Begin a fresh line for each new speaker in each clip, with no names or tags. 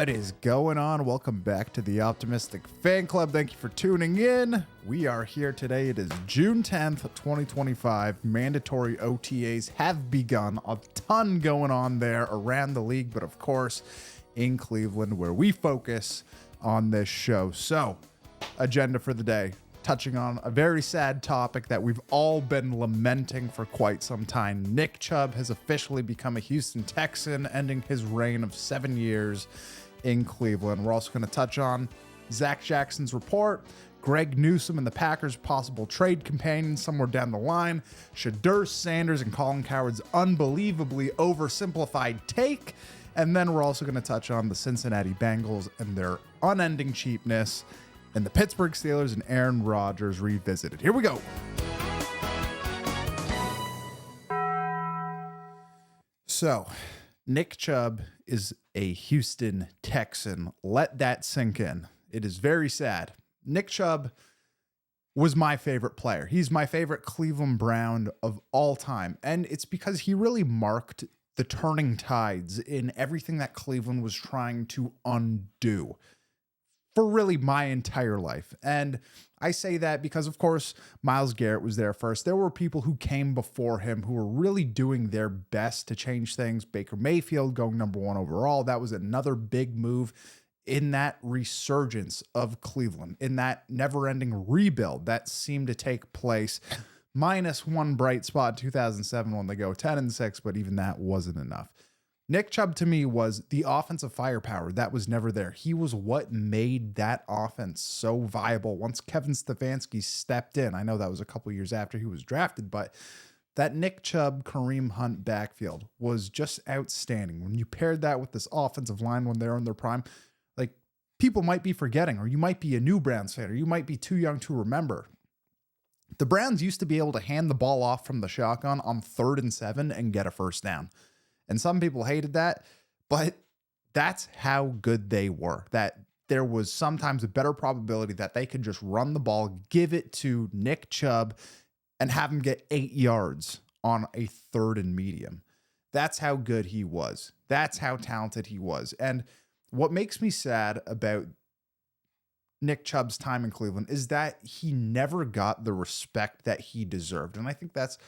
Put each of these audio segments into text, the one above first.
What is going on? Welcome back to the Optimistic Fan Club. Thank you for tuning in. We are here today. It is June 10th, 2025. Mandatory OTAs have begun. A ton going on there around the league, but of course in Cleveland where we focus on this show. So, agenda for the day, touching on a very sad topic that we've all been lamenting for quite some time. Nick Chubb has officially become a Houston Texan, ending his reign of 7 years in Cleveland. We're also going to touch on Zac Jackson's report, Greg Newsome and the Packers' possible trade companion somewhere down the line, Shedeur Sanders and Colin Cowherd's unbelievably oversimplified take, and then we're also going to touch on the Cincinnati Bengals and their unending cheapness, and the Pittsburgh Steelers and Aaron Rodgers revisited. Here we go. So, Nick Chubb is a Houston Texan. Let that sink in. It is very sad. Nick Chubb was my favorite player. He's my favorite Cleveland Brown of all time. And it's because he really marked the turning tides in everything that Cleveland was trying to undo for really my entire life. And I say that because, of course, Myles Garrett was there first. There were people who came before him who were really doing their best to change things. Baker Mayfield going #1 overall. That was another big move in that resurgence of Cleveland, in that never-ending rebuild that seemed to take place, minus one bright spot in 2007 when they go 10-6, but even that wasn't enough. Nick Chubb to me was the offensive firepower that was never there. He was what made that offense so viable once Kevin Stefanski stepped in. I know that was a couple years after he was drafted, but that Nick Chubb, Kareem Hunt backfield was just outstanding. When you paired that with this offensive line when they're in their prime, like people might be forgetting, or you might be a new Browns fan, or you might be too young to remember. The Browns used to be able to hand the ball off from the shotgun on 3rd and 7 and get a first down. And some people hated that, but that's how good they were. That there was sometimes a better probability that they could just run the ball, give it to Nick Chubb, and have him get 8 yards on a 3rd and medium. That's how good he was. That's how talented he was. And what makes me sad about Nick Chubb's time in Cleveland is that he never got the respect that he deserved. And I think that's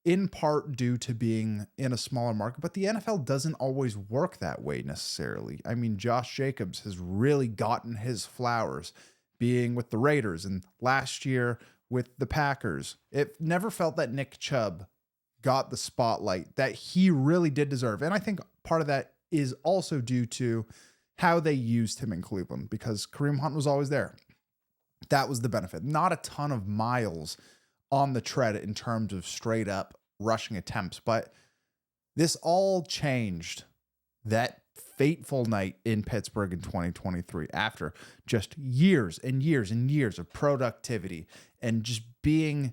in part due to being in a smaller market, but the NFL doesn't always work that way necessarily. I mean, Josh Jacobs has really gotten his flowers being with the Raiders, and last year with the Packers. It never felt that Nick Chubb got the spotlight that he really did deserve. And I think part of that is also due to how they used him in Cleveland, because Kareem Hunt was always there. That was the benefit. Not a ton of miles on the tread in terms of straight up rushing attempts, but this all changed that fateful night in Pittsburgh in 2023 after just years and years and years of productivity and just being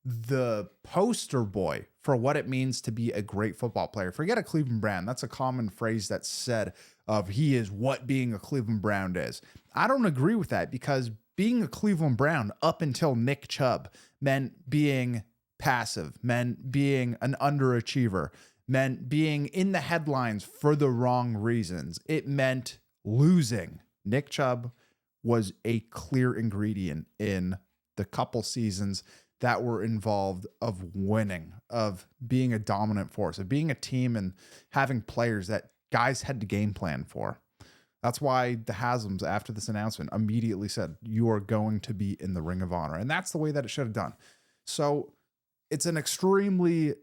the poster boy for what it means to be a great football player. Forget a Cleveland Brown. That's a common phrase that's said of he is what being a Cleveland Brown is. I don't agree with that, because being a Cleveland Brown up until Nick Chubb meant being passive, meant being an underachiever, meant being in the headlines for the wrong reasons. It meant losing. Nick Chubb was a clear ingredient in the couple seasons that were involved of winning, of being a dominant force, of being a team and having players that guys had to game plan for. That's why the Haslam's, after this announcement, immediately said, you are going to be in the Ring of Honor. And that's the way that it should have done. So it's an extremely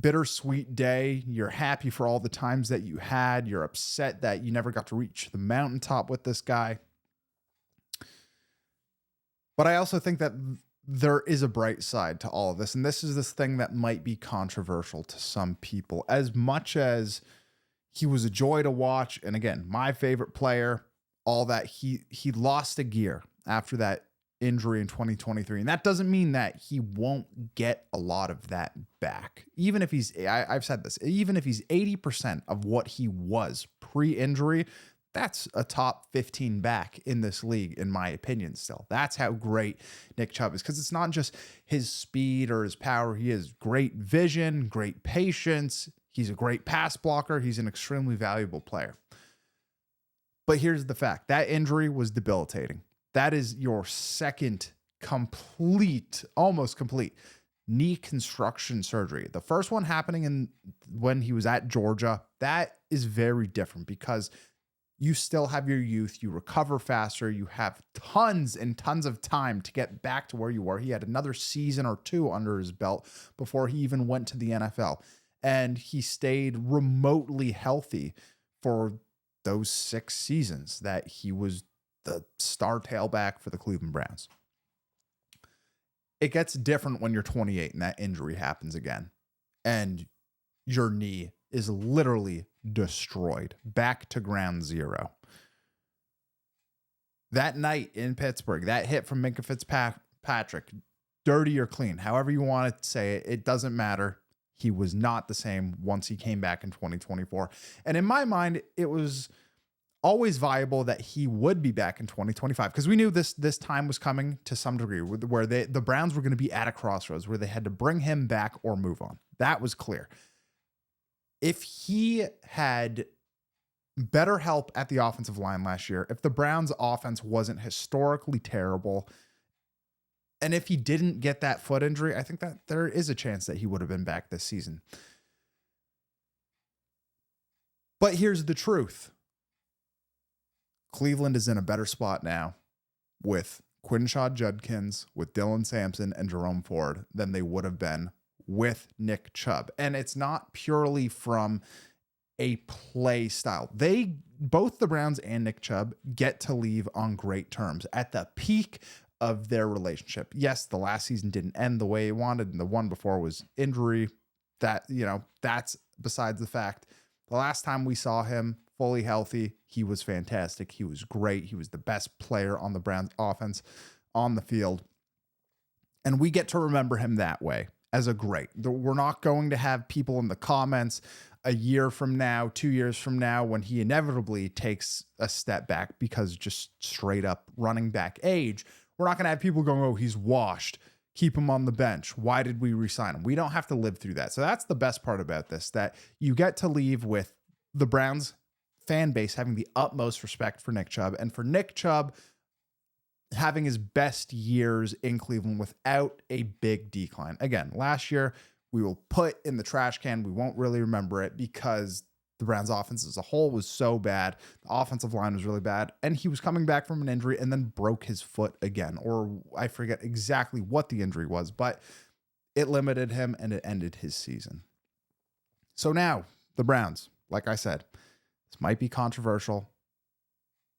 bittersweet day. You're happy for all the times that you had. You're upset that you never got to reach the mountaintop with this guy. But I also think that there is a bright side to all of this. And this is this thing that might be controversial to some people. As much as he was a joy to watch, and again, my favorite player, all that, he lost a gear after that injury in 2023. And that doesn't mean that he won't get a lot of that back. Even if I've said this, even if he's 80% of what he was pre-injury, that's a top 15 back in this league, in my opinion, still. That's how great Nick Chubb is, because it's not just his speed or his power. He has great vision, great patience. He's a great pass blocker. He's an extremely valuable player. But here's the fact. That injury was debilitating. That is your second almost complete knee construction surgery. The first one happening when he was at Georgia. That is very different because you still have your youth. You recover faster. You have tons and tons of time to get back to where you were. He had another season or two under his belt before he even went to the NFL. And he stayed remotely healthy for those 6 seasons that he was the star tailback for the Cleveland Browns. It gets different when you're 28 and that injury happens again. And your knee is literally destroyed, back to ground zero. That night in Pittsburgh, that hit from Minkah Fitzpatrick, dirty or clean, however you want to say it, it doesn't matter. He was not the same once he came back in 2024. And in my mind, it was always viable that he would be back in 2025 because we knew this time was coming to some degree where the Browns were going to be at a crossroads where they had to bring him back or move on. That was clear. If he had better help at the offensive line last year, if the Browns offense wasn't historically terrible, and if he didn't get that foot injury, I think that there is a chance that he would have been back this season. But here's the truth. Cleveland is in a better spot now with Quinshad Judkins, with Dylan Sampson and Jerome Ford than they would have been with Nick Chubb. And it's not purely from a play style. Both the Browns and Nick Chubb get to leave on great terms at the peak of their relationship. Yes, the last season didn't end the way he wanted, and the one before was injury. That's besides the fact. The last time we saw him fully healthy, he was fantastic. He was great. He was the best player on the Browns offense on the field. And we get to remember him that way as a great. We're not going to have people in the comments a year from now, 2 years from now, when he inevitably takes a step back because just straight up running back age. We're not going to have people going, oh, he's washed. Keep him on the bench. Why did we re-sign him? We don't have to live through that. So that's the best part about this, that you get to leave with the Browns fan base having the utmost respect for Nick Chubb, and for Nick Chubb having his best years in Cleveland without a big decline. Again, last year we will put in the trash can. We won't really remember it because the Browns offense as a whole was so bad. The offensive line was really bad, and he was coming back from an injury and then broke his foot again, or I forget exactly what the injury was, but it limited him and it ended his season. So now the Browns, like I said, this might be controversial,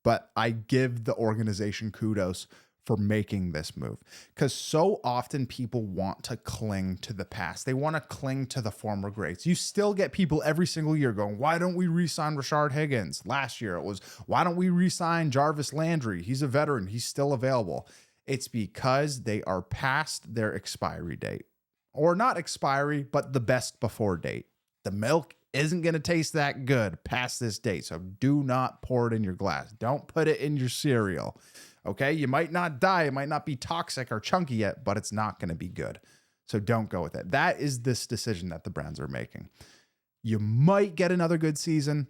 but I give the organization kudos for making this move, because so often people want to cling to the past. They want to cling to the former greats. You still get people every single year going, why don't we re-sign Rashard Higgins? Last year it was, why don't we re-sign Jarvis Landry? He's a veteran. He's still available. It's because they are past their expiry date, or not expiry, but the best before date. The milk isn't going to taste that good past this date. So do not pour it in your glass. Don't put it in your cereal. Okay. You might not die. It might not be toxic or chunky yet, but it's not going to be good. So don't go with it. That is this decision that the Browns are making. You might get another good season,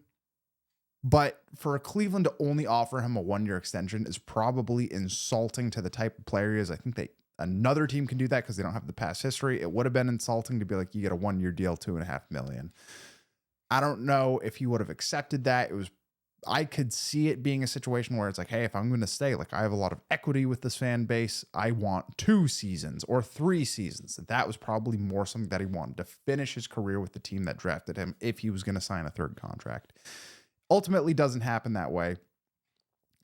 but for Cleveland to only offer him a 1-year extension is probably insulting to the type of player he is. I think another team can do that because they don't have the past history. It would have been insulting to be like, you get a 1-year deal, $2.5 million. I don't know if he would have accepted that. I could see it being a situation where it's like, hey, if I'm going to stay, like I have a lot of equity with this fan base. I want 2 seasons or 3 seasons. That was probably more something that he wanted to finish his career with the team that drafted him if he was going to sign a 3rd contract. Ultimately doesn't happen that way.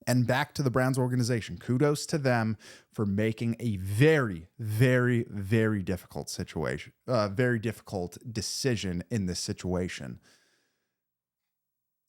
And back to the Browns organization, kudos to them for making a very, very, very difficult situation, very difficult decision in this situation.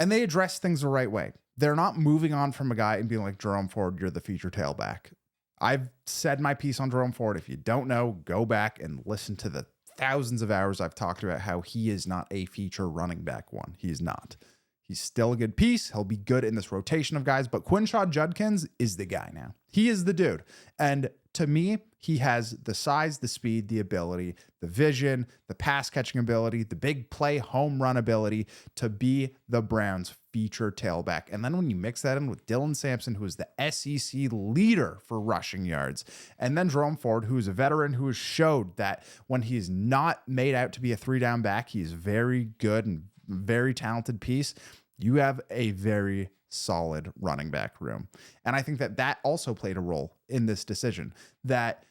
And they address things the right way. They're not moving on from a guy and being like, Jerome Ford, you're the feature tailback. I've said my piece on Jerome Ford. If you don't know, go back and listen to the thousands of hours I've talked about how he is not a feature running back one. He is not. He's still a good piece. He'll be good in this rotation of guys, but Quinshad Judkins is the guy now. He is the dude. And to me, he has the size, the speed, the ability, the vision, the pass catching ability, the big play home run ability to be the Browns' feature tailback. And then when you mix that in with Dylan Sampson, who is the SEC leader for rushing yards, and then Jerome Ford, who is a veteran who has showed that when he's not made out to be a 3-down back, he's very good and very talented piece. You have a very solid running back room. And I think that that also played a role in this decision, that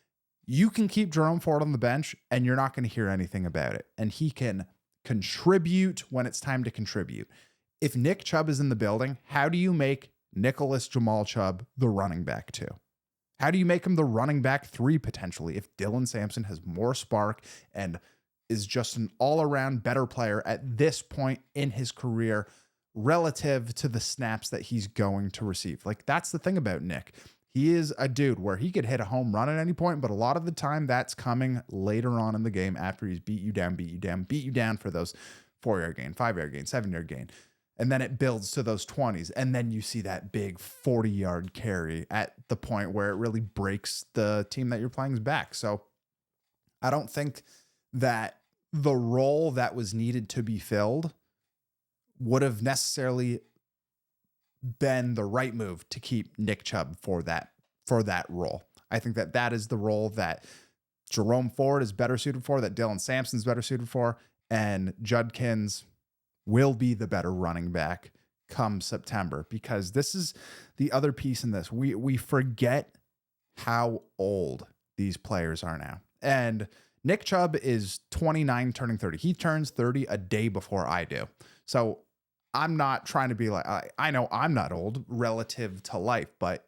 you can keep Jerome Ford on the bench and you're not going to hear anything about it. And he can contribute when it's time to contribute. If Nick Chubb is in the building, how do you make Nicholas Jamal Chubb the running back 2? How do you make him the running back 3 potentially if Dylan Sampson has more spark and is just an all-around better player at this point in his career relative to the snaps that he's going to receive? Like, that's the thing about Nick. He is a dude where he could hit a home run at any point, but a lot of the time that's coming later on in the game after he's beat you down for those 4-yard gain, 5-yard gain, 7-yard gain. And then it builds to those 20s. And then you see that big 40-yard carry at the point where it really breaks the team that you're playing's back. So I don't think that the role that was needed to be filled would have necessarily been the right move to keep Nick Chubb for that role. I think that that is the role that Jerome Ford is better suited for, that Dylan Sampson's better suited for, and Judkins will be the better running back come September, because this is the other piece in this. We forget how old these players are now. And Nick Chubb is 29 turning 30. He turns 30 a day before I do. So I'm not trying to be like, I know I'm not old relative to life, but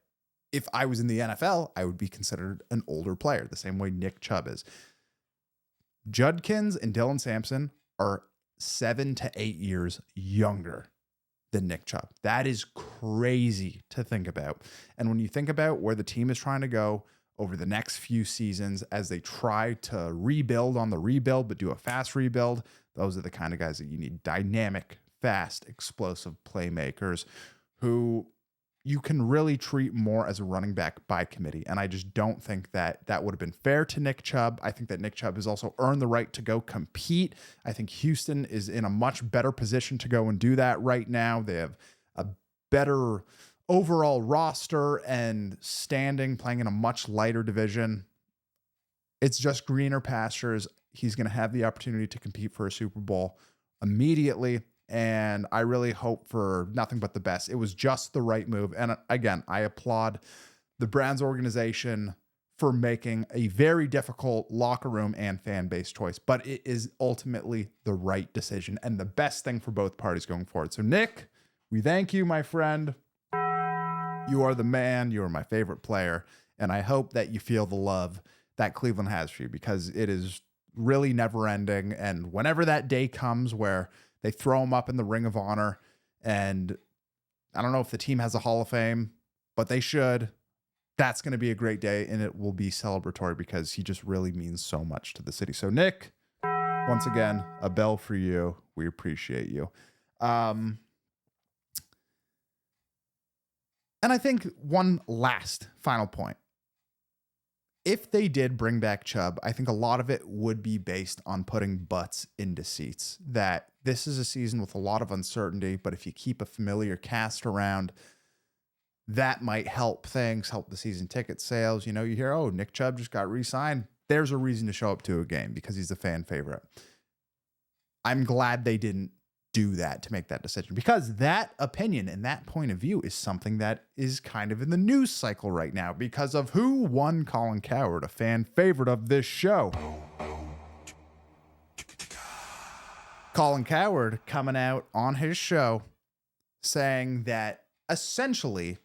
if I was in the NFL, I would be considered an older player, the same way Nick Chubb is. Judkins and Dylan Sampson are 7 to 8 years younger than Nick Chubb. That is crazy to think about. And when you think about where the team is trying to go over the next few seasons as they try to rebuild on the rebuild, but do a fast rebuild, those are the kind of guys that you need. Dynamic, fast, explosive playmakers who you can really treat more as a running back by committee. And I just don't think that that would have been fair to Nick Chubb. I think that Nick Chubb has also earned the right to go compete. I think Houston is in a much better position to go and do that right now. They have a better overall roster and standing, playing in a much lighter division. It's just greener pastures. He's going to have the opportunity to compete for a Super Bowl immediately. And I really hope for nothing but the best. It was just the right move. And again, I applaud the Browns organization for making a very difficult locker room and fan base choice, but it is ultimately the right decision and the best thing for both parties going forward. So Nick, we thank you, my friend. You are the man. You are my favorite player. And I hope that you feel the love that Cleveland has for you, because it is really never ending. And whenever that day comes where they throw him up in the Ring of Honor, and I don't know if the team has a Hall of Fame, but they should. That's going to be a great day, and it will be celebratory because he just really means so much to the city. So Nick, once again, a bell for you. We appreciate you. And I think one last final point. If they did bring back Chubb, I think a lot of it would be based on putting butts into seats. That this is a season with a lot of uncertainty, but if you keep a familiar cast around, that might help things, help the season ticket sales. You know, you hear, oh, Nick Chubb just got re-signed. There's a reason to show up to a game because he's a fan favorite. I'm glad they didn't do that to make that decision, because that opinion and that point of view is something that is kind of in the news cycle right now because of who won Colin Cowherd, a fan favorite of this show. Colin Cowherd coming out on his show saying that essentially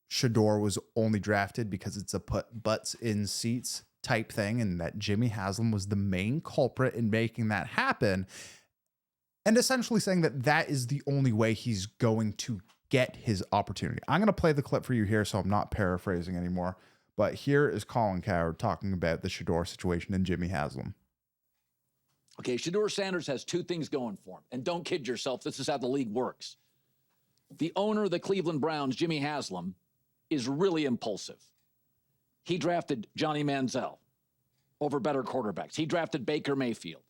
Shedeur was only drafted because it's a put butts in seats type thing, and that Jimmy Haslam was the main culprit in making that happen. And essentially saying that that is the only way he's going to get his opportunity. I'm going to play the clip for you here, so I'm not paraphrasing anymore. But here is Colin Cowherd talking about the Shedeur situation and Jimmy Haslam.
Okay, Shedeur Sanders has two things going for him. And don't kid yourself, this is how the league works. The owner of the Cleveland Browns, Jimmy Haslam, is really impulsive. He drafted Johnny Manziel over better quarterbacks. He drafted Baker Mayfield.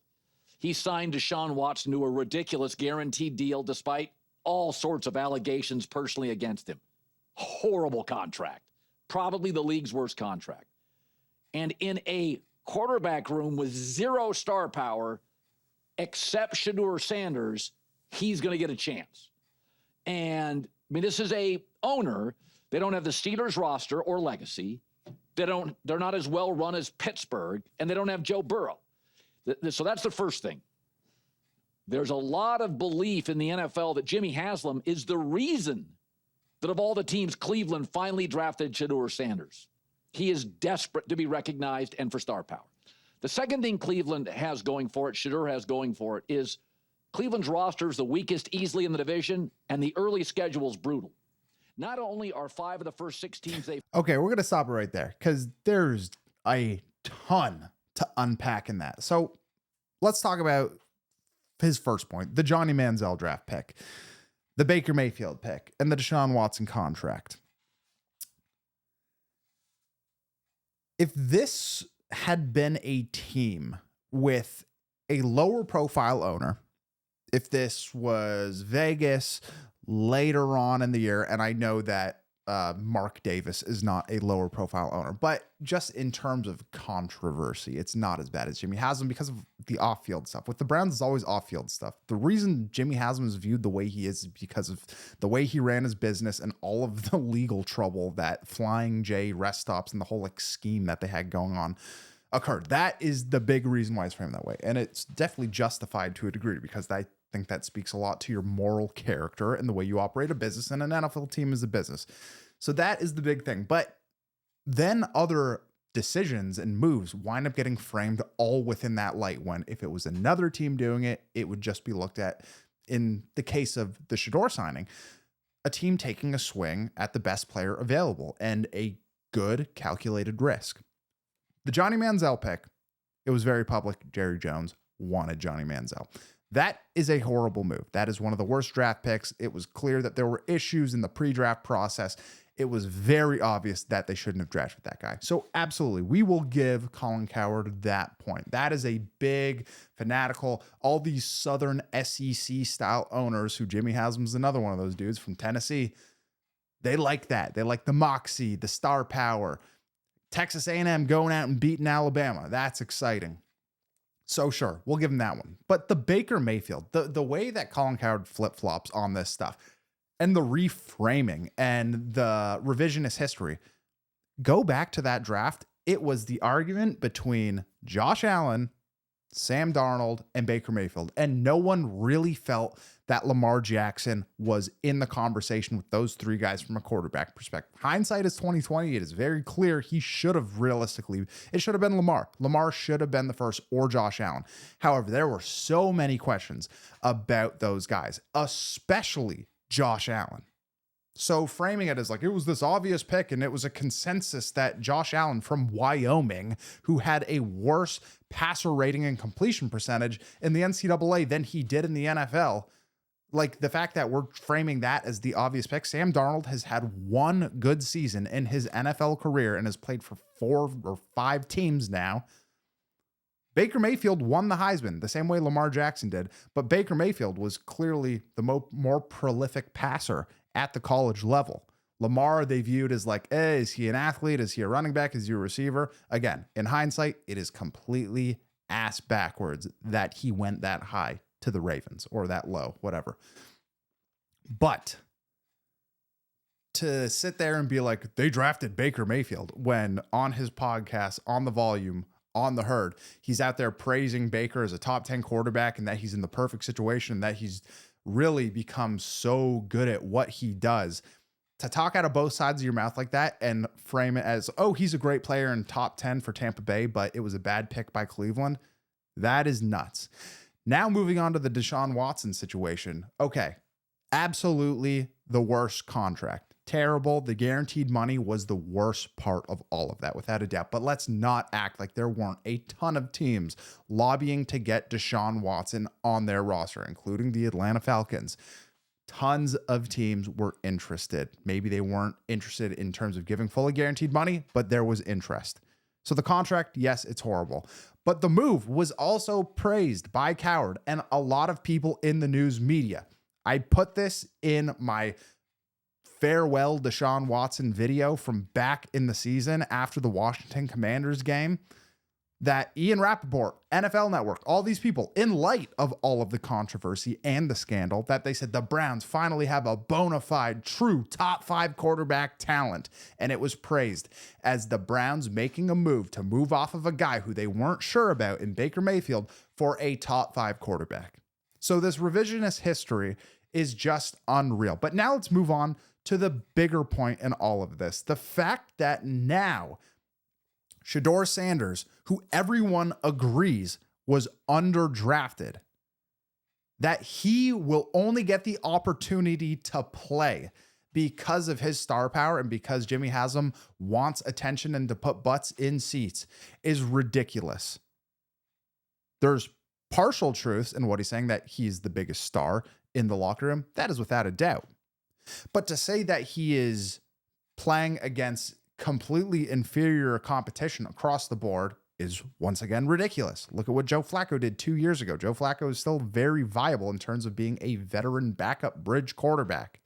He signed Deshaun Watson to a ridiculous guaranteed deal despite all sorts of allegations personally against him. Horrible contract. Probably the league's worst contract. And in a quarterback room with zero star power, except Shedeur Sanders, he's going to get a chance. And I mean, this is a owner. They don't have the Steelers roster or legacy. They're not as well run as Pittsburgh, and they don't have Joe Burrow. So that's the first thing. There's a lot of belief in the NFL that Jimmy Haslam is the reason that of all the teams, Cleveland finally drafted Shedeur Sanders. He is desperate to be recognized and for star power. The second thing Cleveland has going for it, Shedeur has going for it, is Cleveland's roster is the weakest easily in the division, and the early schedule is brutal. Not only are 5 of the first 6 teams they...
Okay, we're going to stop it right there because there's a ton to unpack in that. So let's talk about his first point, the Johnny Manziel draft pick, the Baker Mayfield pick, and the Deshaun Watson contract. If this had been a team with a lower profile owner, if this was Vegas later on in the year, and I know that Mark Davis is not a lower profile owner, but just in terms of controversy, it's not as bad as Jimmy Haslam because of the off-field stuff. With the Browns, it's always off-field stuff. The reason Jimmy Haslam is viewed the way he is because of the way he ran his business and all of the legal trouble that Flying J rest stops and the whole scheme that they had going on occurred. That is the big reason why it's framed that way. And it's definitely justified to a degree because I think that speaks a lot to your moral character and the way you operate a business, and an NFL team is a business. So that is the big thing. But then other decisions and moves wind up getting framed all within that light, when if it was another team doing it, it would just be looked at, in the case of the Shedeur signing, a team taking a swing at the best player available and a good calculated risk. The Johnny Manziel pick, it was very public. Jerry Jones wanted Johnny Manziel. That is a horrible move. That is one of the worst draft picks. It was clear that there were issues in the pre-draft process. It was very obvious that they shouldn't have drafted that guy. So absolutely, we will give Colin Cowherd that point. That is a big, fanatical, all these Southern SEC style owners, who Jimmy Haslam's another one of those dudes from Tennessee. They like that. They like the moxie, the star power. Texas A&M going out and beating Alabama. That's exciting. So sure, we'll give him that one. But the Baker Mayfield, the way that Colin Cowherd flip-flops on this stuff, and the reframing and the revisionist history, go back to that draft. It was the argument between Josh Allen, Sam Darnold, and Baker Mayfield. And no one really felt that Lamar Jackson was in the conversation with those 3 guys from a quarterback perspective. Hindsight is 2020. It is very clear he should have realistically, it should have been Lamar. Lamar should have been the first, or Josh Allen. However, there were so many questions about those guys, especially Josh Allen. So framing it as like it was this obvious pick and it was a consensus that Josh Allen from Wyoming, who had a worse passer rating and completion percentage in the NCAA than he did in the NFL, like the fact that we're framing that as the obvious pick. Sam Darnold has had 1 good season in his NFL career and has played for 4 or 5 teams now. Baker Mayfield won the Heisman the same way Lamar Jackson did, but Baker Mayfield was clearly the more prolific passer at the college level. Lamar, they viewed as like, hey, is he an athlete? Is he a running back? Is he a receiver? Again, in hindsight, it is completely ass backwards that he went that high to the Ravens, or that low, whatever. But to sit there and be like, they drafted Baker Mayfield, when on his podcast, on the volume, on the herd, he's out there praising Baker as a top 10 quarterback and that he's in the perfect situation, that he's really become so good at what he does. To talk out of both sides of your mouth like that and frame it as, oh, he's a great player and top 10 for Tampa Bay, but it was a bad pick by Cleveland, that is nuts. Now moving on to the Deshaun Watson situation. Okay, absolutely the worst contract. Terrible. The guaranteed money was the worst part of all of that, without a doubt. But let's not act like there weren't a ton of teams lobbying to get Deshaun Watson on their roster, including the Atlanta Falcons. tons of teams were interested. Maybe they weren't interested in terms of giving fully guaranteed money, but there was interest. So the contract, yes, it's horrible. But the move was also praised by Cowherd and a lot of people in the news media. I put this in my farewell Deshaun Watson video from back in the season after the Washington Commanders game, that Ian Rappaport, NFL Network, all these people, in light of all of the controversy and the scandal, that they said the Browns finally have a bona fide, true top 5 quarterback talent. And it was praised as the Browns making a move to move off of a guy who they weren't sure about in Baker Mayfield for a top 5 quarterback. So this revisionist history is just unreal. But now let's move on to the bigger point in all of this. The fact that now Shedeur Sanders, who everyone agrees was underdrafted, that he will only get the opportunity to play because of his star power and because Jimmy Haslam wants attention and to put butts in seats, is ridiculous. There's partial truths in what he's saying, that he's the biggest star in the locker room. That is without a doubt. But to say that he is playing against completely inferior competition across the board is once again ridiculous. Look at what Joe Flacco did 2 years ago. Joe Flacco is still very viable in terms of being a veteran backup bridge quarterback.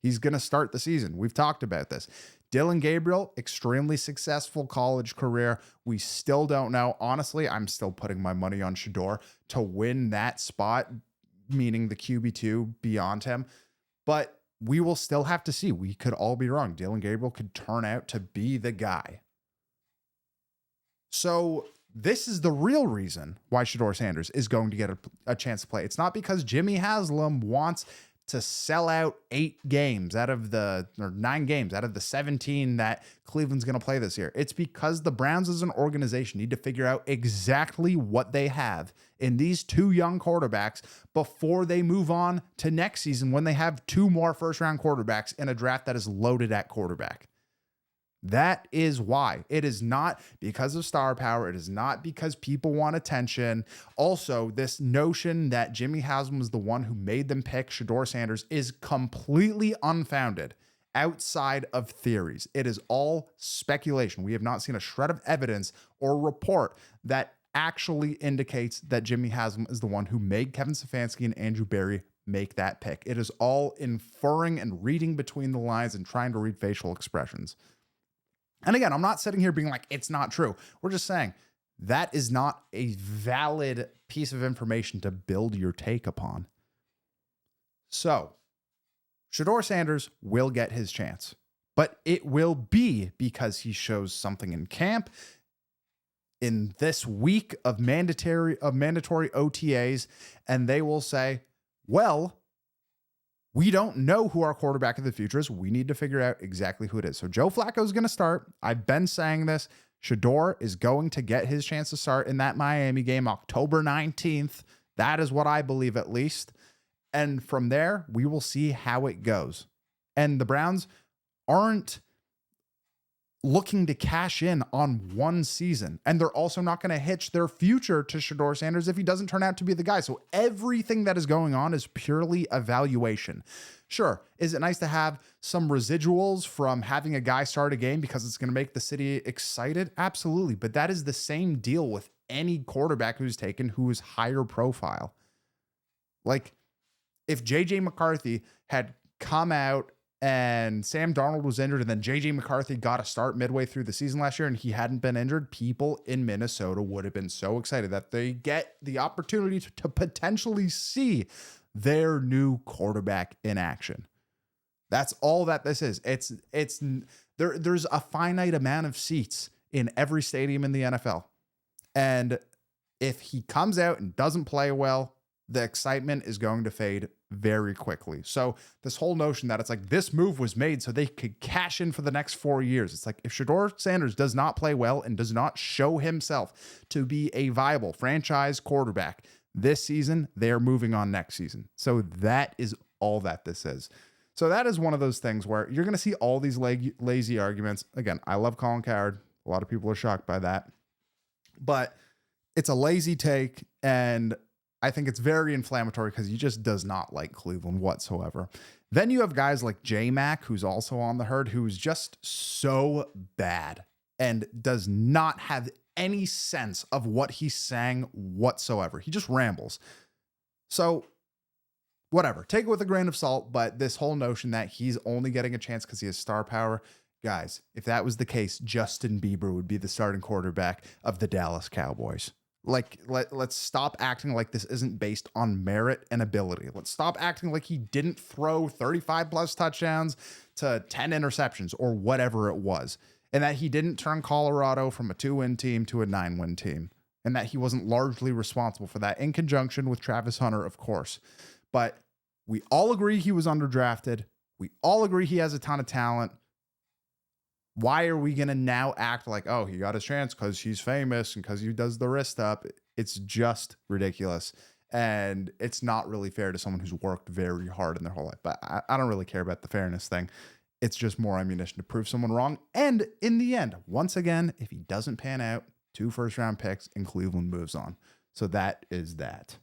He's going to start the season. We've talked about this. Dylan Gabriel, extremely successful college career. We still don't know. Honestly, I'm still putting my money on Shedeur to win that spot, meaning the QB2 beyond him. But we will still have to see. We could all be wrong. Dylan Gabriel could turn out to be the guy. So this is the real reason why Shedeur Sanders is going to get a chance to play. It's not because Jimmy Haslam wants to sell out 9 games out of the 17 that Cleveland's going to play this year. It's because the Browns as an organization need to figure out exactly what they have in these 2 young quarterbacks before they move on to next season, when they have 2 more first-round quarterbacks in a draft that is loaded at quarterback. That is why. It is not because of star power. It is not because people want attention. Also, this notion that Jimmy Haslam was the one who made them pick Shedeur Sanders is completely unfounded outside of theories. It is all speculation. We have not seen a shred of evidence or report that actually indicates that Jimmy Haslam is the one who made Kevin Stefanski and Andrew Berry make that pick. It is all inferring and reading between the lines and trying to read facial expressions. And again, I'm not sitting here being like, it's not true. We're just saying that is not a valid piece of information to build your take upon. So, Shedeur Sanders will get his chance, but it will be because he shows something in camp, in this week of mandatory OTAs, and they will say, well, we don't know who our quarterback of the future is. We need to figure out exactly who it is. So Joe Flacco is going to start. I've been saying this. Shedeur is going to get his chance to start in that Miami game, October 19th. That is what I believe, at least. And from there, we will see how it goes. And the Browns aren't looking to cash in on one season. And they're also not going to hitch their future to Shedeur Sanders if he doesn't turn out to be the guy. So everything that is going on is purely evaluation. Sure, is it nice to have some residuals from having a guy start a game because it's going to make the city excited? Absolutely. But that is the same deal with any quarterback who's taken who is higher profile. Like, if JJ McCarthy had come out and Sam Darnold was injured, and then JJ McCarthy got a start midway through the season last year and he hadn't been injured, people in Minnesota would have been so excited that they get the opportunity to potentially see their new quarterback in action. That's all that this is. There's a finite amount of seats in every stadium in the NFL. And if he comes out and doesn't play well, the excitement is going to fade very quickly. So this whole notion that it's like this move was made so they could cash in for the next 4 years. It's like, if Shedeur Sanders does not play well and does not show himself to be a viable franchise quarterback this season, they are moving on next season. So that is all that this is. So that is one of those things where you're going to see all these lazy arguments. Again, I love Colin Cowherd. A lot of people are shocked by that, but it's a lazy take, and I think it's very inflammatory because he just does not like Cleveland whatsoever. Then you have guys like J-Mac, who's also on the herd, who's just so bad and does not have any sense of what he's saying whatsoever. He just rambles. So whatever, take it with a grain of salt, but this whole notion that he's only getting a chance because he has star power, guys, if that was the case, Justin Bieber would be the starting quarterback of the Dallas Cowboys. Like, let's stop acting like this isn't based on merit and ability. Let's stop acting like he didn't throw 35 plus touchdowns to 10 interceptions or whatever it was, and that he didn't turn Colorado from a 2-win team to a 9-win team, and that he wasn't largely responsible for that in conjunction with Travis Hunter, of course. But we all agree he was underdrafted. We all agree he has a ton of talent. Why are we going to now act like, oh, he got his chance because he's famous and because he does the wrist up? It's just ridiculous. And it's not really fair to someone who's worked very hard in their whole life. But I don't really care about the fairness thing. It's just more ammunition to prove someone wrong. And in the end, once again, if he doesn't pan out, 2 first-round picks and Cleveland moves on. So that is that.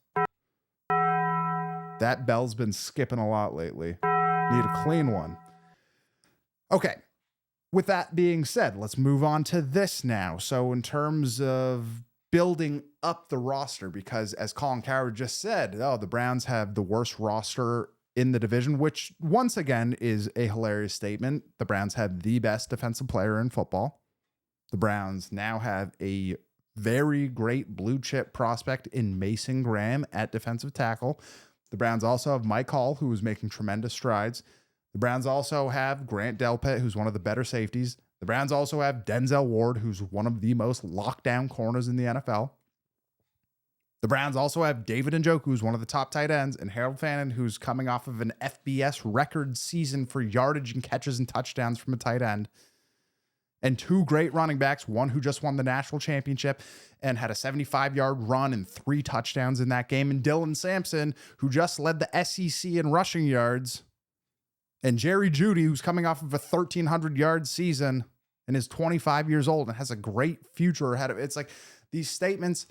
That bell's been skipping a lot lately. Need a clean one. Okay. With that being said, let's move on to this now. So in terms of building up the roster, because as Colin Cowherd just said, the Browns have the worst roster in the division, which once again is a hilarious statement. The Browns have the best defensive player in football. The Browns now have a very great blue chip prospect in Mason Graham at defensive tackle. The Browns also have Mike Hall, who is making tremendous strides. The Browns also have Grant Delpit, who's one of the better safeties. The Browns also have Denzel Ward, who's one of the most lockdown corners in the NFL. The Browns also have David Njoku, who's one of the top tight ends, and Harold Fannin, who's coming off of an FBS record season for yardage and catches and touchdowns from a tight end. And 2 great running backs, one who just won the national championship and had a 75-yard run and 3 touchdowns in that game, and Dylan Sampson, who just led the SEC in rushing yards. And Jerry Jeudy, who's coming off of a 1,300-yard season and is 25 years old and has a great future ahead of it. It's like these statements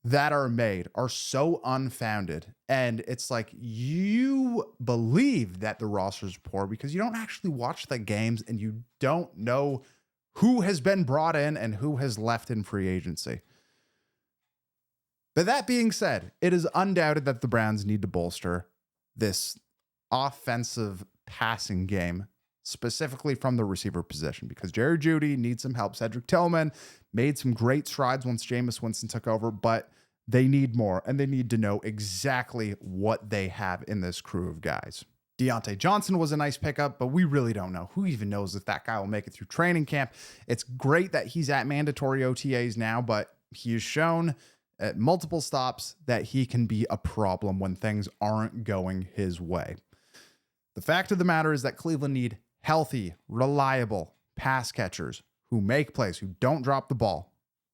that are made are so unfounded. And it's like you believe that the roster's poor because you don't actually watch the games and you don't know who has been brought in and who has left in free agency. But that being said, it is undoubted that the Browns need to bolster this offensive passing game, specifically from the receiver position, because Jerry Jeudy needs some help. Cedric Tillman made some great strides once Jameis Winston took over, but they need more, and they need to know exactly what they have in this crew of guys. Deontay Johnson was a nice pickup, but we really don't know. Who even knows if that guy will make it through training camp? It's great that he's at mandatory OTAs now, but he has shown at multiple stops that he can be a problem when things aren't going his way. The fact of the matter is that Cleveland need healthy, reliable pass catchers who make plays, who don't drop the ball,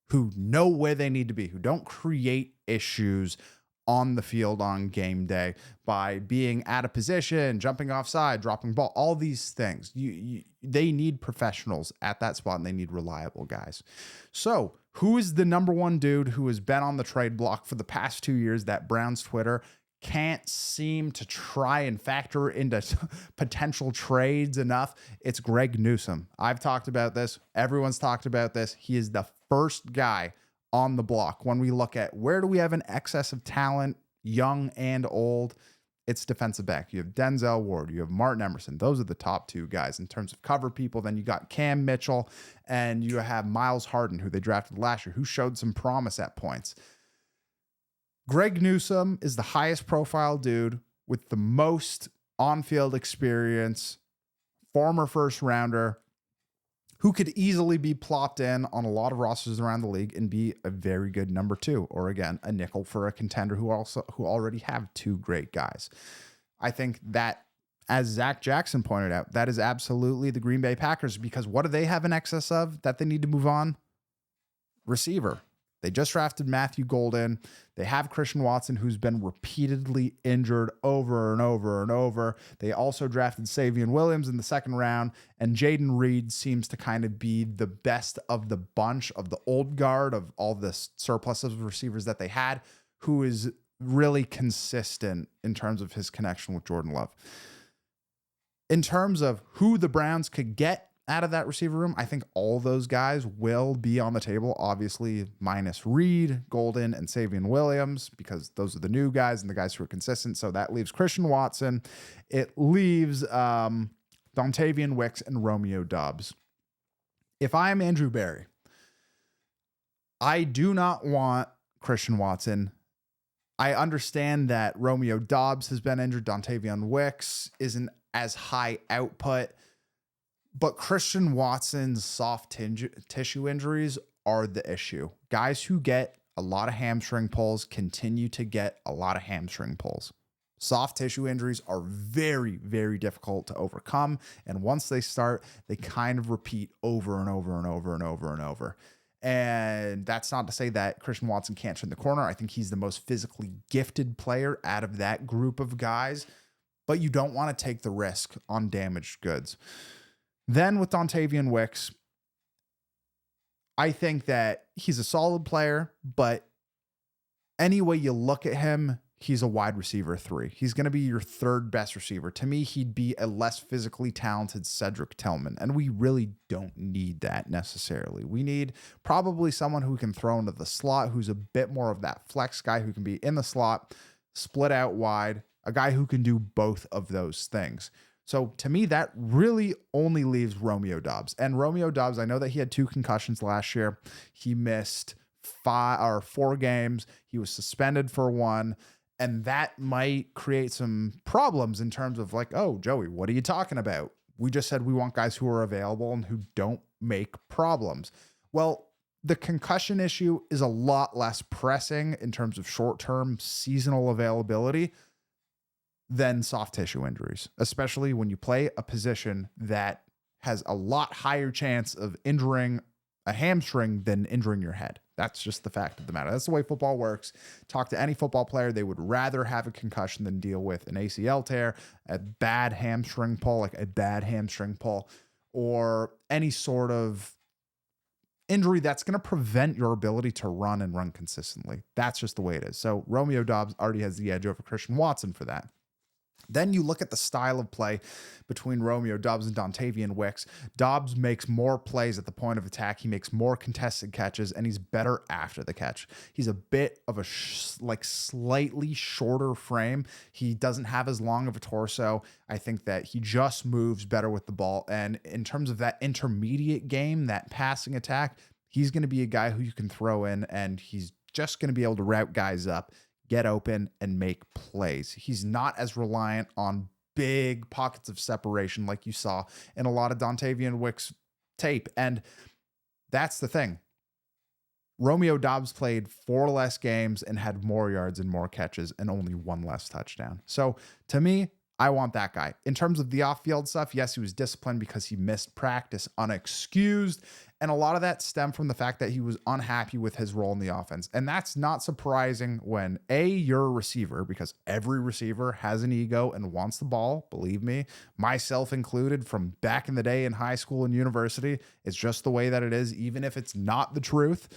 who know where they need to be, who don't create issues on the field on game day by being out of position, jumping offside, dropping ball, all these things. They need professionals at that spot, and they need reliable guys. So who is the number one dude who has been on the trade block for the past 2 years that Browns Twitter can't seem to try and factor into potential trades enough? It's Greg Newsome. I've talked about this. Everyone's talked about this. He is the first guy on the block. When we look at where do we have an excess of talent, young and old, it's defensive back. You have Denzel Ward. You have Martin Emerson. Those are the top 2 guys in terms of cover people. Then you got Cam Mitchell and you have Miles Harden, who they drafted last year, who showed some promise at points. Greg Newsome is the highest profile dude with the most on-field experience, former first rounder, who could easily be plopped in on a lot of rosters around the league and be a very good number 2, or again, a nickel for a contender who already have 2 great guys. I think that, as Zac Jackson pointed out, that is absolutely the Green Bay Packers, because what do they have in excess of that they need to move on? Receiver. They just drafted Matthew Golden. They have Christian Watson, who's been repeatedly injured over and over and over. They also drafted Savion Williams in the 2nd round, and Jaden Reed seems to kind of be the best of the bunch of the old guard of all the surplus of receivers that they had. who is really consistent in terms of his connection with Jordan Love. In terms of who the Browns could get out of that receiver room, I think all those guys will be on the table, obviously minus Reed, Golden, and Savion Williams, because those are the new guys and the guys who are consistent. So that leaves Christian Watson. It leaves Dontavian Wicks and Romeo Doubs. If I am Andrew Berry, I do not want Christian Watson. I understand that Romeo Doubs has been injured. Dontavian Wicks isn't as high output, but Christian Watson's soft tissue injuries are the issue. Guys who get a lot of hamstring pulls continue to get a lot of hamstring pulls. Soft tissue injuries are very, very difficult to overcome. And once they start, they kind of repeat over and over and over and over and over. And that's not to say that Christian Watson can't turn the corner. I think he's the most physically gifted player out of that group of guys, but you don't want to take the risk on damaged goods. Then with Dontavian Wicks, I think that he's a solid player, but any way you look at him, he's a wide receiver 3. He's going to be your third best receiver. To me, he'd be a less physically talented Cedric Tillman, and we really don't need that necessarily. We need probably someone who can throw into the slot, who's a bit more of that flex guy who can be in the slot, split out wide, a guy who can do both of those things. So to me, that really only leaves Romeo Doubs. And Romeo Doubs, I know that he had 2 concussions last year. He missed 4 games. He was suspended for 1. And that might create some problems in terms of like, oh, Joey, what are you talking about? We just said we want guys who are available and who don't make problems. Well, the concussion issue is a lot less pressing in terms of short-term seasonal availability than soft tissue injuries, especially when you play a position that has a lot higher chance of injuring a hamstring than injuring your head. That's just the fact of the matter. That's the way football works. Talk to any football player. They would rather have a concussion than deal with an ACL tear, a bad hamstring pull, or any sort of injury that's going to prevent your ability to run and run consistently. That's just the way it is. So Romeo Doubs already has the edge over Christian Watson for that. Then you look at the style of play between Romeo Doubs and Dontavian Wicks. Doubs makes more plays at the point of attack. He makes more contested catches, and he's better after the catch. He's a bit of a slightly shorter frame. He doesn't have as long of a torso. I think that he just moves better with the ball. And in terms of that intermediate game, that passing attack, he's going to be a guy who you can throw in, and he's just going to be able to route guys up, get open, and make plays. He's not as reliant on big pockets of separation like you saw in a lot of Dontavian Wicks tape. And that's the thing. Romeo Doubs played 4 less games and had more yards and more catches and only 1 less touchdown. So to me, I want that guy. In terms of the off-field stuff, yes, he was disciplined because he missed practice unexcused. And a lot of that stemmed from the fact that he was unhappy with his role in the offense. And that's not surprising when, A, you're a receiver, because every receiver has an ego and wants the ball. Believe me, myself included, from back in the day in high school and university. It's just the way that it is, even if it's not the truth.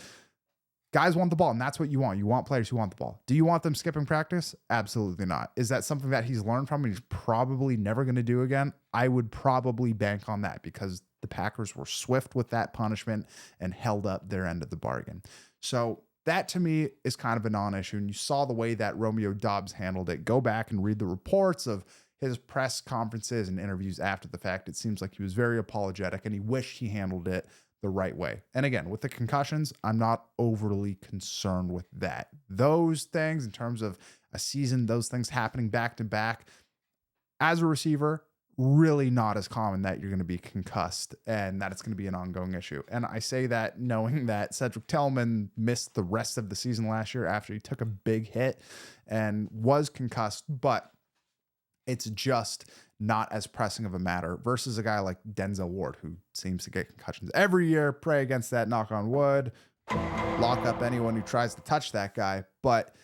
Guys want the ball, and that's what you want. You want players who want the ball. Do you want them skipping practice? Absolutely not. Is that something that he's learned from and he's probably never going to do again? I would probably bank on that, because the Packers were swift with that punishment and held up their end of the bargain. So that to me is kind of a non-issue. And you saw the way that Romeo Doubs handled it. Go back and read the reports of his press conferences and interviews after the fact. It seems like he was very apologetic and he wished he handled it the right way. And again, with the concussions, I'm not overly concerned with that. Those things, in terms of a season, those things happening back to back, as a receiver, really not as common that you're going to be concussed and that it's going to be an ongoing issue. And I say that knowing that Cedric Tillman missed the rest of the season last year after he took a big hit and was concussed, but it's just not as pressing of a matter versus a guy like Denzel Ward, who seems to get concussions every year. Pray against that, knock on wood, lock up anyone who tries to touch that guy. But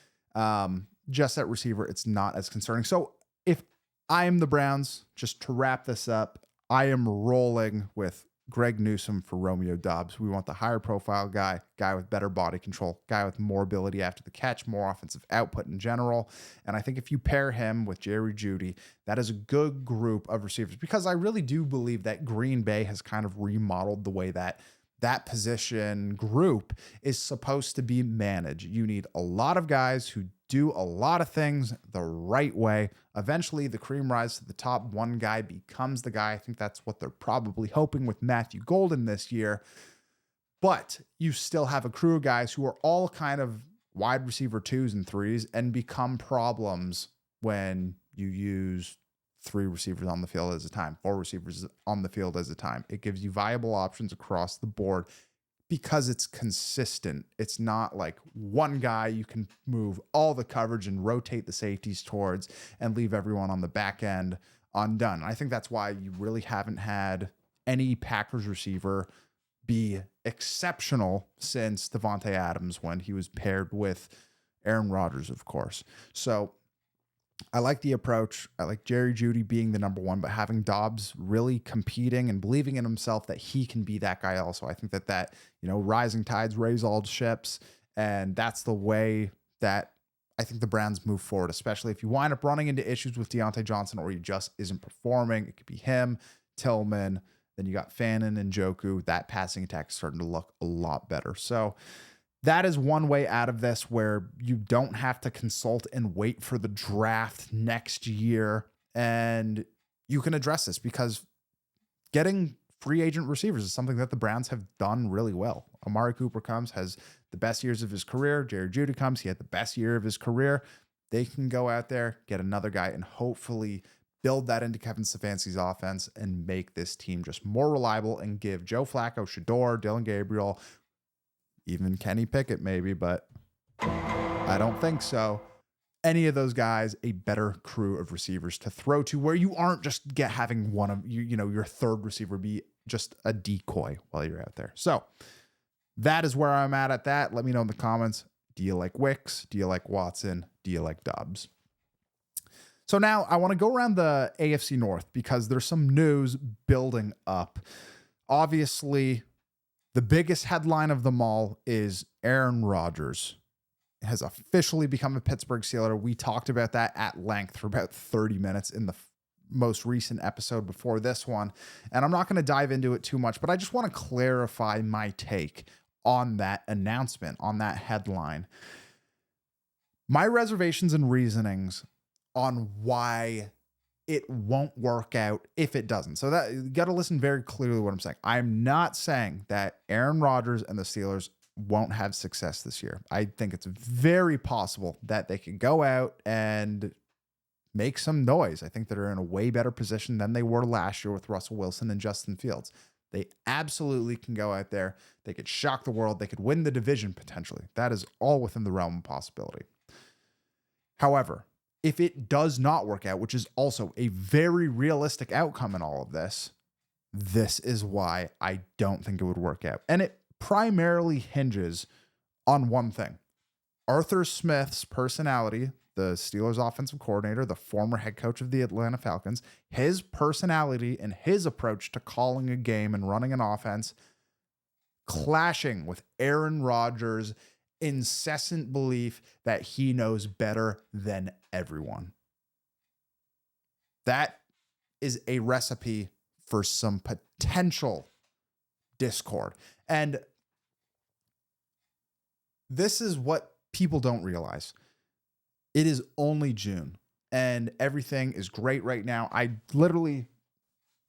just at receiver, it's not as concerning. So if I am the Browns, just to wrap this up, I am rolling with Greg Newsome for Romeo Doubs. We want the higher profile guy with better body control, guy with more ability after the catch, more offensive output in general. And I think if you pair him with Jerry Jeudy, that is a good group of receivers, because I really do believe that Green Bay has kind of remodeled the way that position group is supposed to be managed. You need a lot of guys who do a lot of things the right way. Eventually, the cream rises to the top. One guy becomes the guy. I think that's what they're probably hoping with Matthew Golden this year. But you still have a crew of guys who are all kind of wide receiver 2s and 3s and become problems when you use 3 receivers on the field at a time, 4 receivers on the field at a time. It gives you viable options across the board because it's consistent. It's not like one guy you can move all the coverage and rotate the safeties towards and leave everyone on the back end undone. And I think that's why you really haven't had any Packers receiver be exceptional since Devontae Adams, when he was paired with Aaron Rodgers, of course. So I like the approach. I like Jerry Jeudy being the number one, but having Doubs really competing and believing in himself that he can be that guy also. I think that rising tides raise all ships, and that's the way that I think the Browns move forward, especially if you wind up running into issues with Deontay Johnson or he just isn't performing. It could be him, Tillman, then you got Fannin and Njoku. That passing attack is starting to look a lot better. So that is one way out of this, where you don't have to consult and wait for the draft next year, and you can address this because getting free agent receivers is something that the Browns have done really well. Amari Cooper has the best years of his career. Jerry Jeudy he had the best year of his career. They can go out there, get another guy, and hopefully build that into Kevin Stefanski's offense and make this team just more reliable and give Joe Flacco, Shedeur, Dylan Gabriel, even Kenny Pickett maybe, but I don't think so, any of those guys a better crew of receivers to throw to, where you aren't just having one of your third receiver be just a decoy while you're out there. So that is where I'm at that. Let me know in the comments. Do you like Wicks? Do you like Watson? Do you like Doubs? So now I want to go around the AFC North because there's some news building up. Obviously, the biggest headline of them all is Aaron Rodgers has officially become a Pittsburgh Steeler. We talked about that at length for about 30 minutes in the most recent episode before this one. And I'm not going to dive into it too much, but I just want to clarify my take on that announcement, on that headline. My reservations and reasonings on why it won't work out if it doesn't. So that you got to listen very clearly to what I'm saying. I'm not saying that Aaron Rodgers and the Steelers won't have success this year. I think it's very possible that they can go out and make some noise. I think that they're in a way better position than they were last year with Russell Wilson and Justin Fields. They absolutely can go out there. They could shock the world. They could win the division potentially. That is all within the realm of possibility. However, if it does not work out, which is also a very realistic outcome in all of this, this is why I don't think it would work out. And it primarily hinges on one thing. Arthur Smith's personality, the Steelers offensive coordinator, the former head coach of the Atlanta Falcons, his personality and his approach to calling a game and running an offense clashing with Aaron Rodgers' incessant belief that he knows better than everyone. That is a recipe for some potential discord. And this is what people don't realize. It is only June and everything is great right now. I literally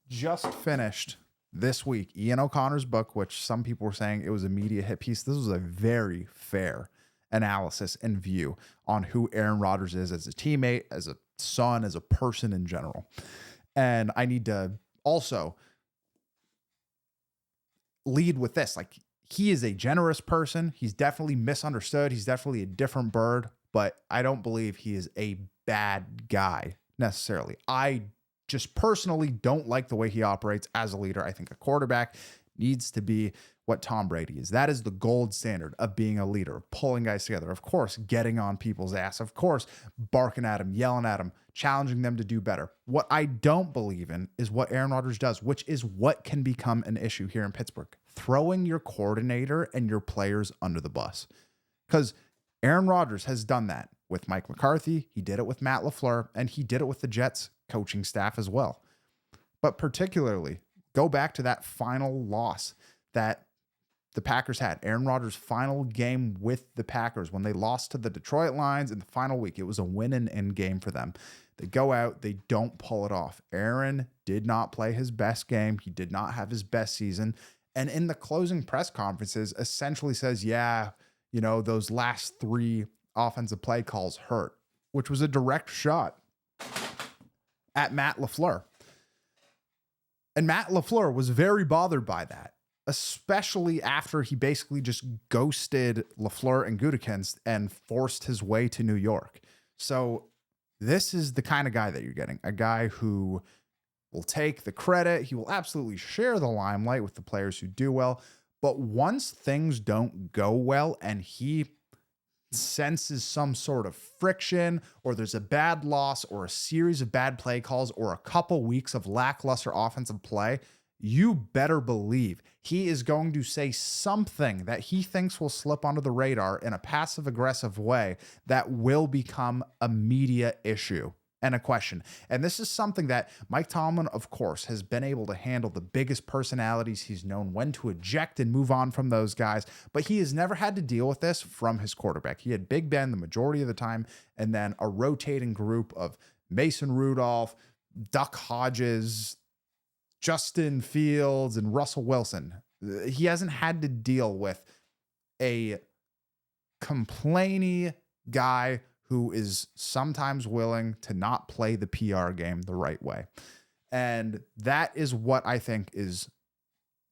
just finished this week Ian O'Connor's book, which some people were saying it was a media hit piece. This was a very fair analysis and view on who Aaron Rodgers is as a teammate, as a son, as a person in general. And I need to also lead with this. Like, he is a generous person. He's definitely misunderstood. He's definitely a different bird, but I don't believe he is a bad guy necessarily. I just personally don't like the way he operates as a leader. I think a quarterback needs to be what Tom Brady is. That is the gold standard of being a leader, of pulling guys together. Of course, getting on people's ass. Of course, barking at them, yelling at them, challenging them to do better. What I don't believe in is what Aaron Rodgers does, which is what can become an issue here in Pittsburgh. Throwing your coordinator and your players under the bus. Because Aaron Rodgers has done that with Mike McCarthy. He did it with Matt LaFleur, and he did it with the Jets coaching staff as well. But particularly, go back to that final loss that the Packers had. Aaron Rodgers' final game with the Packers when they lost to the Detroit Lions in the final week. It was a win and end game for them. They go out, they don't pull it off. Aaron did not play his best game. He did not have his best season. And in the closing press conferences, essentially says, yeah, you know, those last 3 offensive play calls hurt, which was a direct shot at Matt LaFleur. And Matt LaFleur was very bothered by that, especially after he basically just ghosted LaFleur and Gutekunst and forced his way to New York. So this is the kind of guy that you're getting, a guy who will take the credit. He will absolutely share the limelight with the players who do well. But once things don't go well and he senses some sort of friction, or there's a bad loss or a series of bad play calls or a couple weeks of lackluster offensive play, you better believe he is going to say something that he thinks will slip under the radar in a passive aggressive way that will become a media issue and a question. And this is something that Mike Tomlin, of course, has been able to handle. The biggest personalities, he's known when to eject and move on from those guys, but he has never had to deal with this from his quarterback. He had Big Ben the majority of the time, and then a rotating group of Mason Rudolph, Duck Hodges, Justin Fields, and Russell Wilson. He hasn't had to deal with a complainy guy who is sometimes willing to not play the PR game the right way. And that is what I think is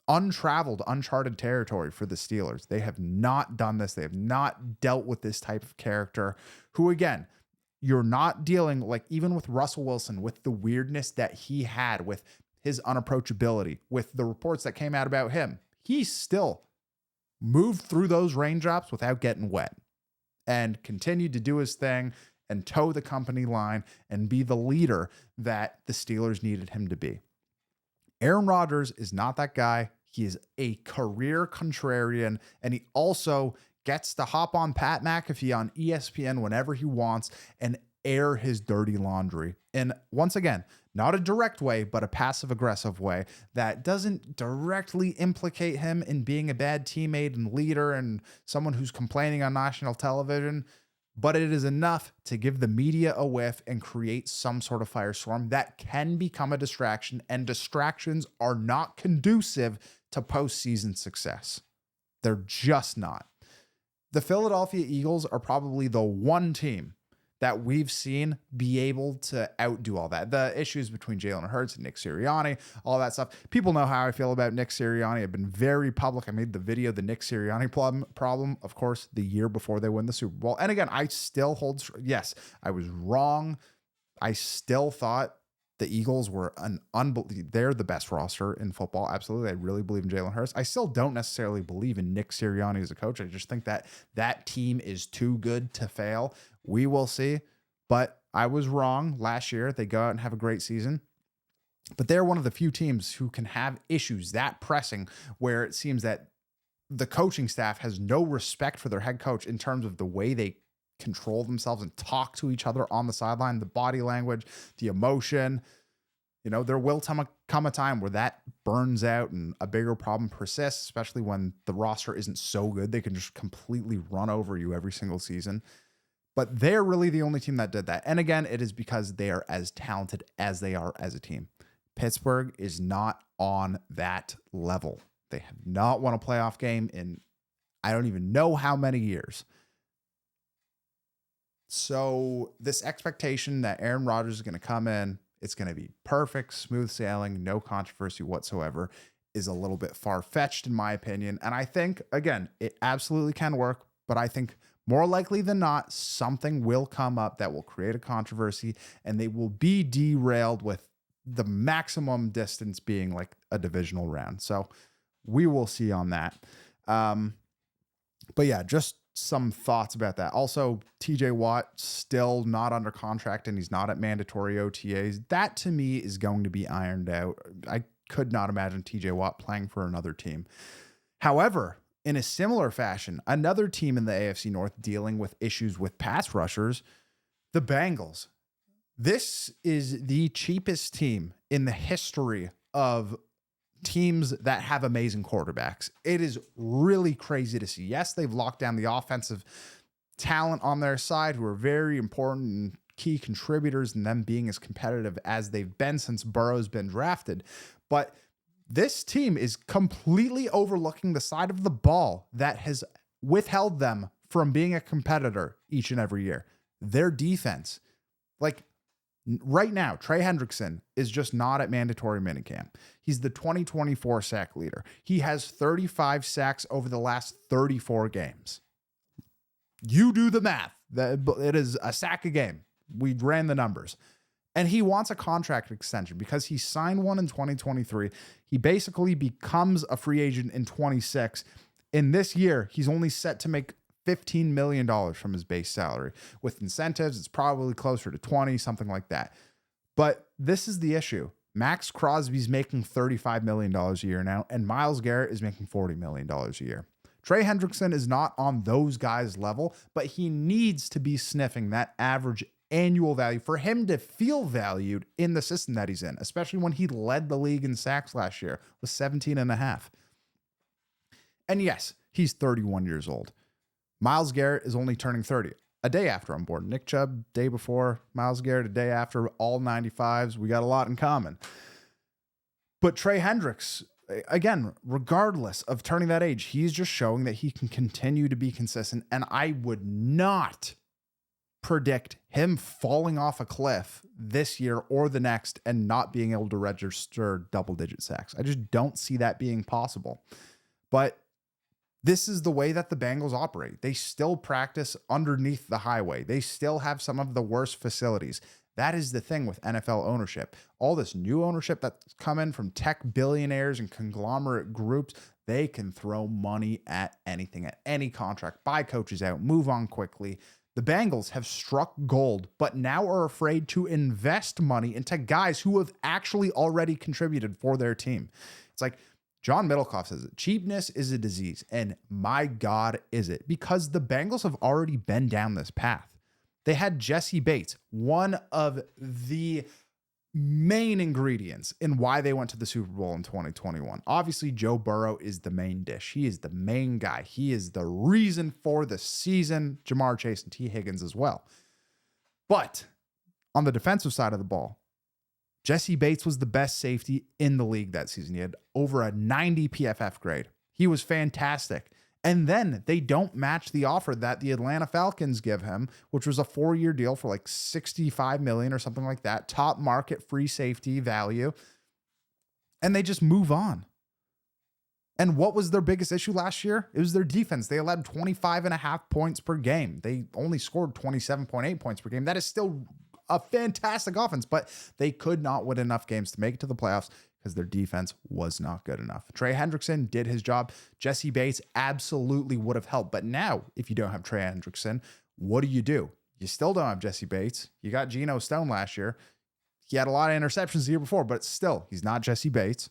untraveled, uncharted territory for the Steelers. They have not done this. They have not dealt with this type of character who, again, you're not dealing, like even with Russell Wilson, with the weirdness that he had, with his unapproachability, with the reports that came out about him. He still moved through those raindrops without getting wet and continued to do his thing and toe the company line and be the leader that the Steelers needed him to be. Aaron Rodgers is not that guy. He is a career contrarian, and he also gets to hop on Pat McAfee on ESPN whenever he wants and air his dirty laundry. And once again, not a direct way, but a passive-aggressive way that doesn't directly implicate him in being a bad teammate and leader and someone who's complaining on national television, but it is enough to give the media a whiff and create some sort of firestorm that can become a distraction, and distractions are not conducive to postseason success. They're just not. The Philadelphia Eagles are probably the one team that we've seen be able to outdo all that. The issues between Jalen Hurts and Nick Sirianni, all that stuff. People know how I feel about Nick Sirianni. I've been very public. I made the video, the Nick Sirianni problem, of course, the year before they win the Super Bowl. And again, I still hold, yes, I was wrong. I still thought the Eagles were they're the best roster in football. Absolutely. I really believe in Jalen Hurts. I still don't necessarily believe in Nick Sirianni as a coach. I just think that that team is too good to fail. We will see, but I was wrong last year. They go out and have a great season, but they're one of the few teams who can have issues that pressing where it seems that the coaching staff has no respect for their head coach in terms of the way they control themselves and talk to each other on the sideline, the body language, the emotion. You know, there will come a time where that burns out and a bigger problem persists, especially when the roster isn't so good. They can just completely run over you every single season. But they're really the only team that did that. And again, it is because they are as talented as they are as a team. Pittsburgh is not on that level. They have not won a playoff game in I don't even know how many years. So this expectation that Aaron Rodgers is going to come in, it's going to be perfect, smooth sailing, no controversy whatsoever, is a little bit far-fetched in my opinion. And I think, again, it absolutely can work, but I think more likely than not, something will come up that will create a controversy and they will be derailed with the maximum distance being like a divisional round. So we will see on that. But yeah, just some thoughts about that. Also, TJ Watt still not under contract and he's not at mandatory OTAs. That to me is going to be ironed out. I could not imagine TJ Watt playing for another team. However, in a similar fashion, another team in the AFC North dealing with issues with pass rushers, the Bengals. This is the cheapest team in the history of teams that have amazing quarterbacks. It is really crazy to see. Yes, they've locked down the offensive talent on their side who are very important and key contributors in them being as competitive as they've been since Burrow's been drafted. But this team is completely overlooking the side of the ball that has withheld them from being a competitor each and every year. Their defense. Like, right now, Trey Hendrickson is just not at mandatory minicamp. He's the 2024 sack leader. He has 35 sacks over the last 34 games. You do the math. It is a sack a game. We ran the numbers. And he wants a contract extension because he signed one in 2023. He basically becomes a free agent in 26. In this year, he's only set to make $15 million from his base salary. With incentives, it's probably closer to 20, something like that. But this is the issue. Max Crosby's making $35 million a year now, and Myles Garrett is making $40 million a year. Trey Hendrickson is not on those guys' level, but he needs to be sniffing that average annual value for him to feel valued in the system that he's in, especially when he led the league in sacks last year with 17.5. And yes, he's 31 years old. Myles Garrett is only turning 30, a day after I'm born. Nick Chubb, day before. Myles Garrett, a day after. All 95s. We got a lot in common. But Trey Hendricks, again, regardless of turning that age, he's just showing that he can continue to be consistent. And I would not predict him falling off a cliff this year or the next and not being able to register double-digit sacks. I just don't see that being possible. But this is the way that the Bengals operate. They still practice underneath the highway. They still have some of the worst facilities. That is the thing with NFL ownership. All this new ownership that's come in from tech billionaires and conglomerate groups, they can throw money at anything, at any contract, buy coaches out, move on quickly. The Bengals have struck gold, but now are afraid to invest money into guys who have actually already contributed for their team. It's like, John Middlecoff says it. Cheapness is a disease, and my God, is it? Because the Bengals have already been down this path. They had Jesse Bates, one of the main ingredients in why they went to the Super Bowl in 2021. Obviously, Joe Burrow is the main dish. He is the main guy. He is the reason for the season. Jamar Chase and T. Higgins as well. But on the defensive side of the ball, Jesse Bates was the best safety in the league that season. He had over a 90 PFF grade. He was fantastic. And then they don't match the offer that the Atlanta Falcons give him, which was a 4-year deal for like $65 million or something like that. Top market free safety value. And they just move on. And what was their biggest issue last year? It was their defense. They allowed 25.5 points per game. They only scored 27.8 points per game. That is still a fantastic offense, but they could not win enough games to make it to the playoffs because their defense was not good enough. Trey Hendrickson did his job. Jesse Bates absolutely would have helped. But now, if you don't have Trey Hendrickson, what do? You still don't have Jesse Bates. You got Geno Stone last year. He had a lot of interceptions the year before, but still, he's not Jesse Bates.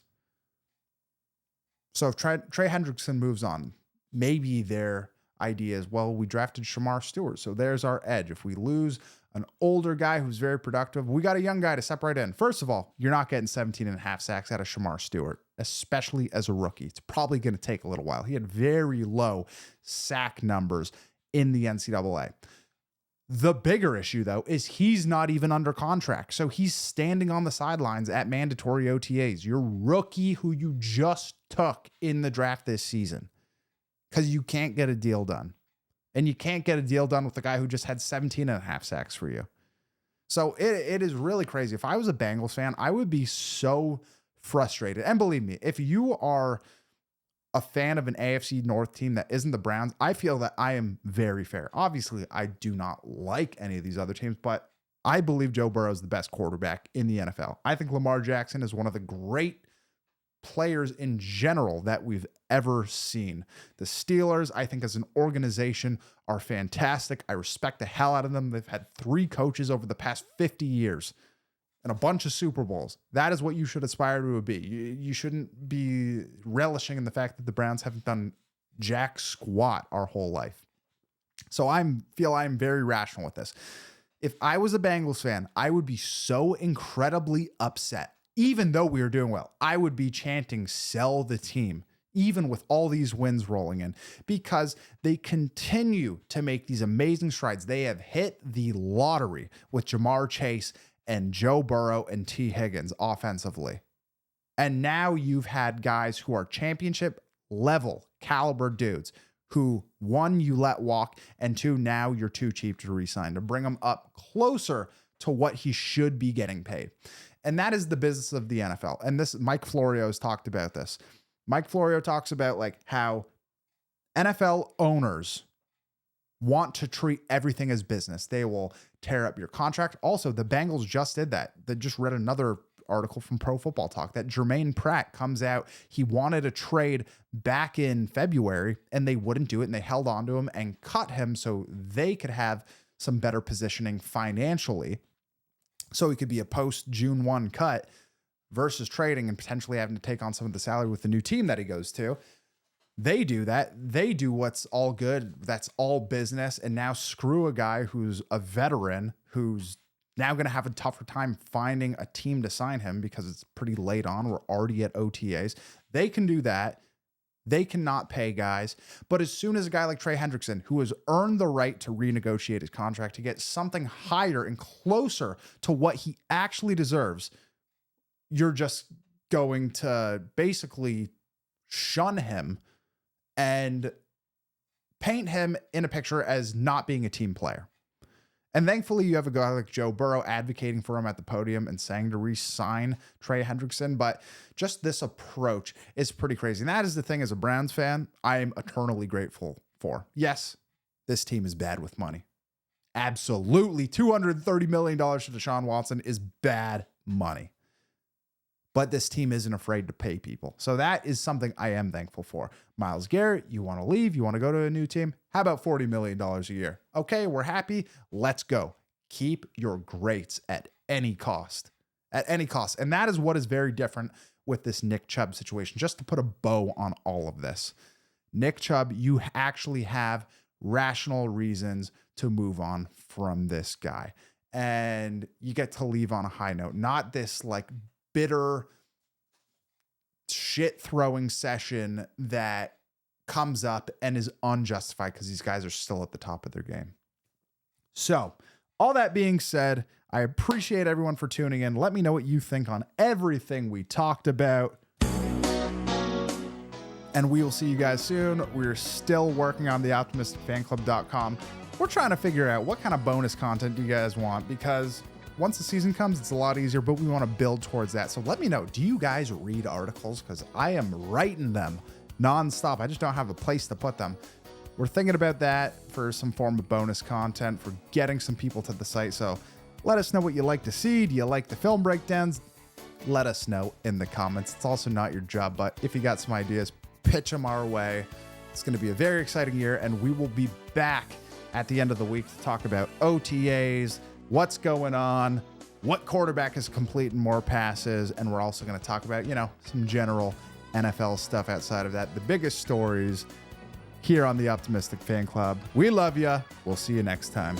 So if Trey Hendrickson moves on, maybe their idea is, well, we drafted Shamar Stewart, so there's our edge. If we lose an older guy who's very productive, we got a young guy to step right in. First of all, you're not getting 17.5 sacks out of Shamar Stewart, especially as a rookie. It's probably going to take a little while. He had very low sack numbers in the NCAA. The bigger issue, though, is he's not even under contract. So he's standing on the sidelines at mandatory OTAs. Your rookie who you just took in the draft this season, because you can't get a deal done. And you can't get a deal done with the guy who just had 17.5 sacks for you. So it is really crazy. If I was a Bengals fan, I would be so frustrated. And believe me, if you are a fan of an AFC North team that isn't the Browns, I feel that I am very fair. Obviously, I do not like any of these other teams, but I believe Joe Burrow is the best quarterback in the NFL. I think Lamar Jackson is one of the great players in general that we've ever seen. The Steelers, I think as an organization, are fantastic. I respect the hell out of them. They've had 3 coaches over the past 50 years and a bunch of Super Bowls. That is what you should aspire to be. You shouldn't be relishing in the fact that the Browns haven't done jack squat our whole life. So I'm very rational with this. If I was a Bengals fan, I would be so incredibly upset. Even though we were doing well, I would be chanting, sell the team, even with all these wins rolling in, because they continue to make these amazing strides. They have hit the lottery with Jamar Chase and Joe Burrow and T. Higgins offensively. And now you've had guys who are championship level caliber dudes who, 1, you let walk, and 2, now you're too cheap to re-sign, to bring him up closer to what he should be getting paid. And that is the business of the NFL. And this, Mike Florio has talked about this. Mike Florio talks about like how NFL owners want to treat everything as business. They will tear up your contract. Also, the Bengals just did that. They just read another article from Pro Football Talk that Jermaine Pratt comes out. He wanted a trade back in February and they wouldn't do it. And they held on to him and cut him so they could have some better positioning financially. So he could be a post June 1 cut versus trading and potentially having to take on some of the salary with the new team that he goes to. They do that. They do what's all good. That's all business. And now screw a guy who's a veteran who's now going to have a tougher time finding a team to sign him because it's pretty late on. We're already at OTAs. They can do that. They cannot pay guys. But as soon as a guy like Trey Hendrickson, who has earned the right to renegotiate his contract to get something higher and closer to what he actually deserves, you're just going to basically shun him and paint him in a picture as not being a team player. And thankfully, you have a guy like Joe Burrow advocating for him at the podium and saying to re-sign Trey Hendrickson. But just this approach is pretty crazy. And that is the thing as a Browns fan, I am eternally grateful for. Yes, this team is bad with money. Absolutely. $230 million to Deshaun Watson is bad money. But this team isn't afraid to pay people. So that is something I am thankful for. Myles Garrett, you want to leave? You want to go to a new team? How about $40 million a year? Okay, we're happy. Let's go. Keep your greats at any cost. At any cost. And that is what is very different with this Nick Chubb situation. Just to put a bow on all of this. Nick Chubb, you actually have rational reasons to move on from this guy. And you get to leave on a high note. Not this like bitter shit throwing session that comes up and is unjustified because these guys are still at the top of their game. So all that being said, I appreciate everyone for tuning in. Let me know what you think on everything we talked about. And we will see you guys soon. We're still working on the optimisticfanclub.com. We're trying to figure out what kind of bonus content do you guys want, because once the season comes, it's a lot easier, but we want to build towards that. So let me know, do you guys read articles? Because I am writing them nonstop. I just don't have a place to put them. We're thinking about that for some form of bonus content for getting some people to the site. So let us know what you like to see. Do you like the film breakdowns? Let us know in the comments. It's also not your job, but if you got some ideas, pitch them our way. It's going to be a very exciting year, and we will be back at the end of the week to talk about OTAs, what's going on, what quarterback is completing more passes, and we're also going to talk about, some general NFL stuff outside of that. The biggest stories here on the Optimistic Fan Club. We love you. We'll see you next time.